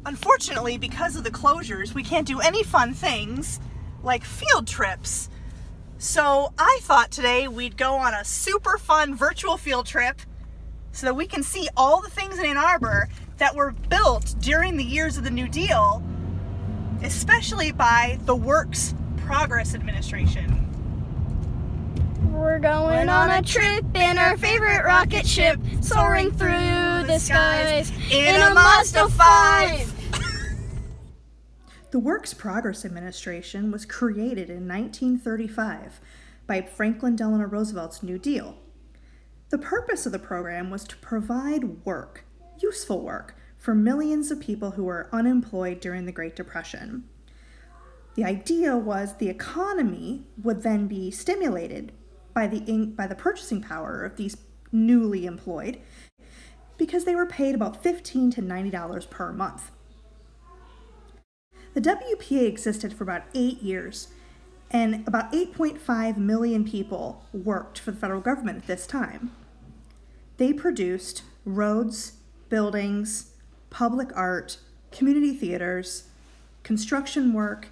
Unfortunately, because of the closures, we can't do any fun things like field trips. So I thought today we'd go on a super fun virtual field trip so that we can see all the things in Ann Arbor that were built during the years of the New Deal, especially by the Works Progress Administration. We're going on a trip in our favorite rocket ship, soaring through the skies in a Mazda 5. The Works Progress Administration was created in 1935 by Franklin Delano Roosevelt's New Deal. The purpose of the program was to provide work, useful work, for millions of people who were unemployed during the Great Depression. The idea was the economy would then be stimulated by the purchasing power of these newly employed because they were paid about $15 to $90 per month. The WPA existed for about 8 years, and about 8.5 million people worked for the federal government at this time. They produced roads, buildings, public art, community theaters, construction work.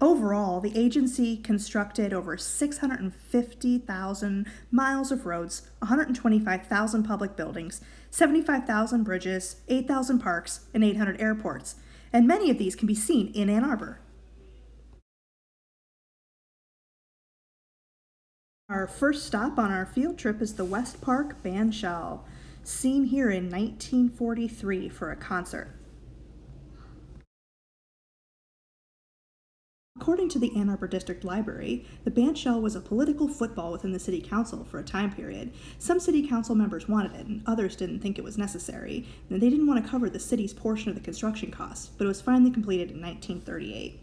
Overall, the agency constructed over 650,000 miles of roads, 125,000 public buildings, 75,000 bridges, 8,000 parks, and 800 airports, and many of these can be seen in Ann Arbor. Our first stop on our field trip is the West Park Bandshell, seen here in 1943 for a concert. According to the Ann Arbor District Library, the bandshell was a political football within the city council for a time period. Some city council members wanted it, and others didn't think it was necessary, and they didn't want to cover the city's portion of the construction costs, but it was finally completed in 1938.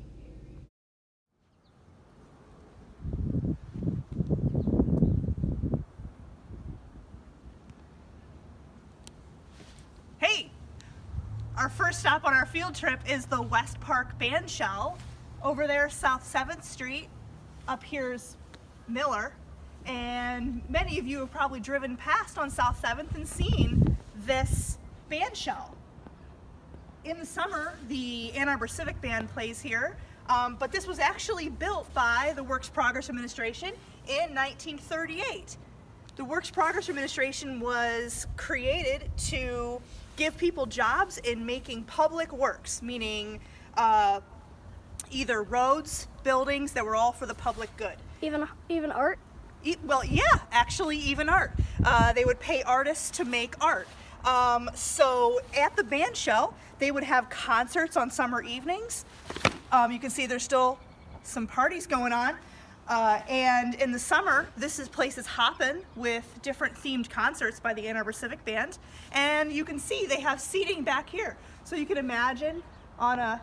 Hey! Our first stop on our field trip is the West Park Bandshell. Over there, South 7th Street. Up here's Miller. And many of you have probably driven past on South 7th and seen this bandshell. In the summer, the Ann Arbor Civic Band plays here, but this was actually built by the Works Progress Administration in 1938. The Works Progress Administration was created to give people jobs in making public works, meaning either roads, buildings that were all for the public good. Even art? Well, yeah, actually even art. They would pay artists to make art. So at the bandshell, they would have concerts on summer evenings. You can see there's still some parties going on. And in the summer, place is hopping with different themed concerts by the Ann Arbor Civic Band. And you can see they have seating back here. So you can imagine on a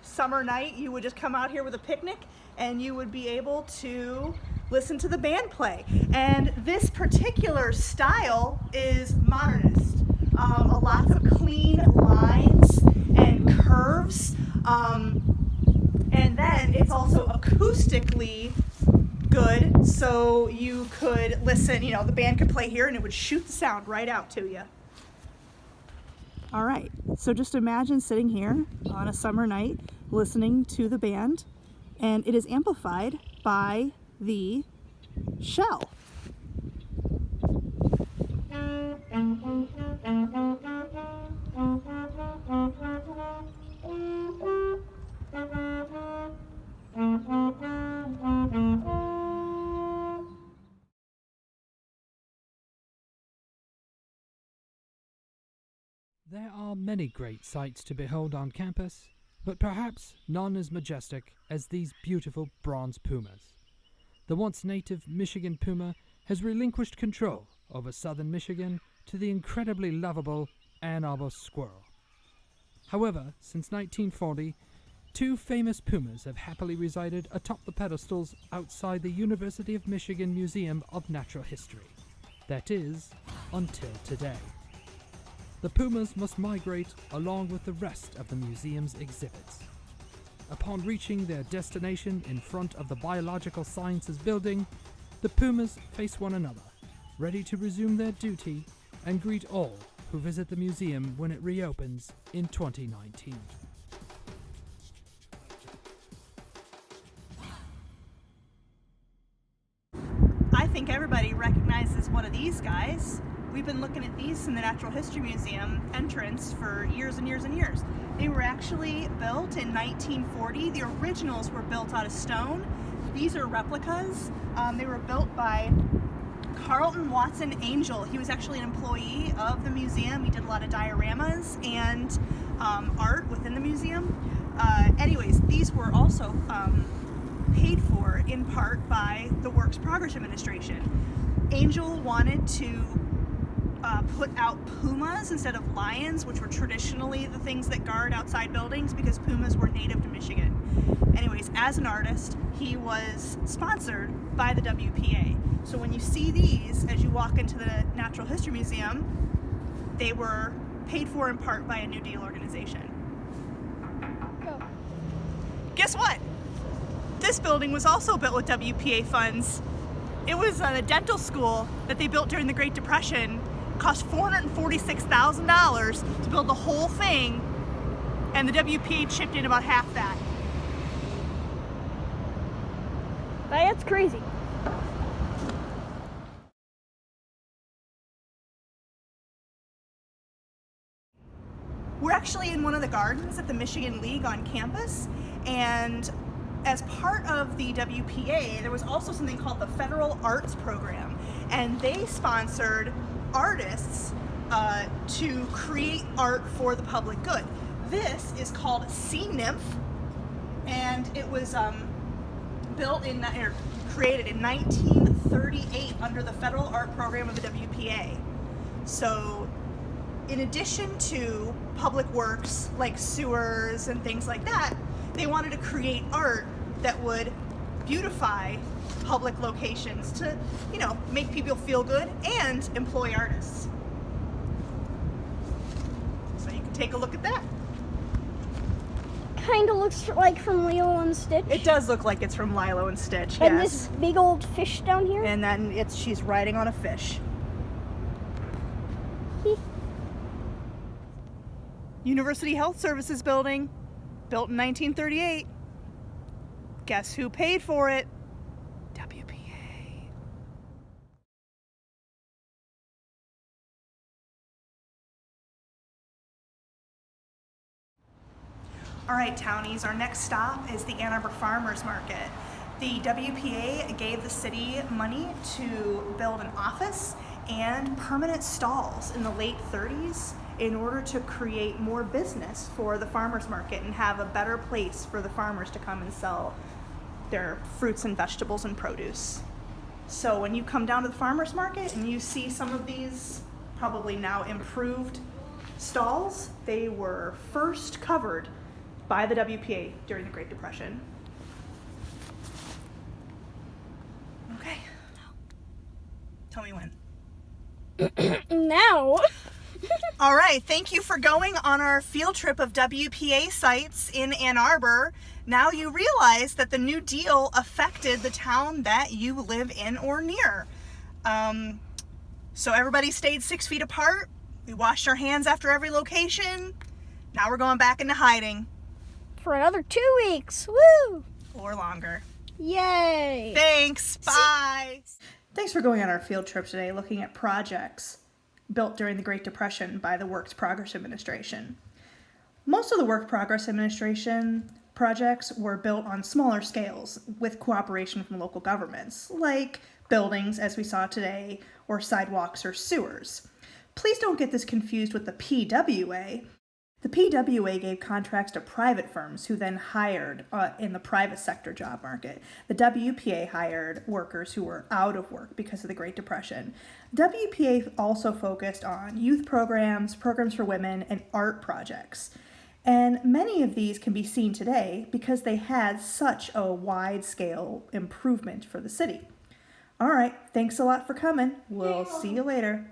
summer night, you would just come out here with a picnic and you would be able to listen to the band play. And this particular style is modernist. Lots of clean lines and curves. And then it's also acoustically good, so you could listen, the band could play here and it would shoot the sound right out to you. All right, so just imagine sitting here on a summer night listening to the band, and it is amplified by the shell. There are many great sights to behold on campus, but perhaps none as majestic as these beautiful bronze pumas. The once native Michigan puma has relinquished control over southern Michigan to the incredibly lovable Ann Arbor squirrel. However, since 1940, two famous pumas have happily resided atop the pedestals outside the University of Michigan Museum of Natural History. That is, until today. The pumas must migrate along with the rest of the museum's exhibits. Upon reaching their destination in front of the Biological Sciences building, the pumas face one another, ready to resume their duty and greet all who visit the museum when it reopens in 2019. I think everybody recognizes one of these guys. We've been looking at these in the Natural History Museum entrance for years and years and years. They were actually built in 1940. The originals were built out of stone. These are replicas. They were built by Carlton Watson Angel. He was actually an employee of the museum. He did a lot of dioramas and art within the museum. Anyways, these were also paid for in part by the Works Progress Administration. Angel wanted to put out pumas instead of lions, which were traditionally the things that guard outside buildings because pumas were native to Michigan. Anyways, as an artist, he was sponsored by the WPA. So when you see these as you walk into the Natural History Museum, they were paid for in part by a New Deal organization. Go. Guess what? This building was also built with WPA funds. It was a dental school that they built during the Great Depression. It cost $446,000 to build the whole thing, and the WPA chipped in about half that. That's crazy. We're actually in one of the gardens at the Michigan League on campus, and as part of the WPA, there was also something called the Federal Arts Program, and they sponsored artists to create art for the public good. This is called Sea Nymph, and it was created in 1938 under the Federal Art Program of the WPA. So in addition to public works like sewers and things like that, they wanted to create art that would beautify public locations to, make people feel good and employ artists. So you can take a look at that. Kind of looks like from Lilo and Stitch. It does look like it's from Lilo and Stitch, And yes. this big old fish down here. And then she's riding on a fish. University Health Services building, built in 1938. Guess who paid for it? WPA. All right, townies, our next stop is the Ann Arbor Farmers Market. The WPA gave the city money to build an office and permanent stalls in the late 30s in order to create more business for the farmers market and have a better place for the farmers to come and sell their fruits and vegetables and produce. So when you come down to the farmers market and you see some of these probably now improved stalls, they were first covered by the WPA during the Great Depression. Okay. Tell me when. Now. All right, thank you for going on our field trip of WPA sites in Ann Arbor. Now you realize that the New Deal affected the town that you live in or near. So everybody stayed 6 feet apart. We washed our hands after every location. Now we're going back into hiding. For another 2 weeks. Woo! Or longer. Yay! Thanks. Bye. Thanks for going on our field trip today looking at projects built during the Great Depression by the Works Progress Administration. Most of the Works Progress Administration projects were built on smaller scales with cooperation from local governments, like buildings as we saw today, or sidewalks or sewers. Please don't get this confused with the PWA. The PWA gave contracts to private firms who then hired in the private sector job market. The WPA hired workers who were out of work because of the Great Depression. WPA also focused on youth programs, programs for women, and art projects. And many of these can be seen today because they had such a wide-scale improvement for the city. All right, thanks a lot for coming. We'll see you later.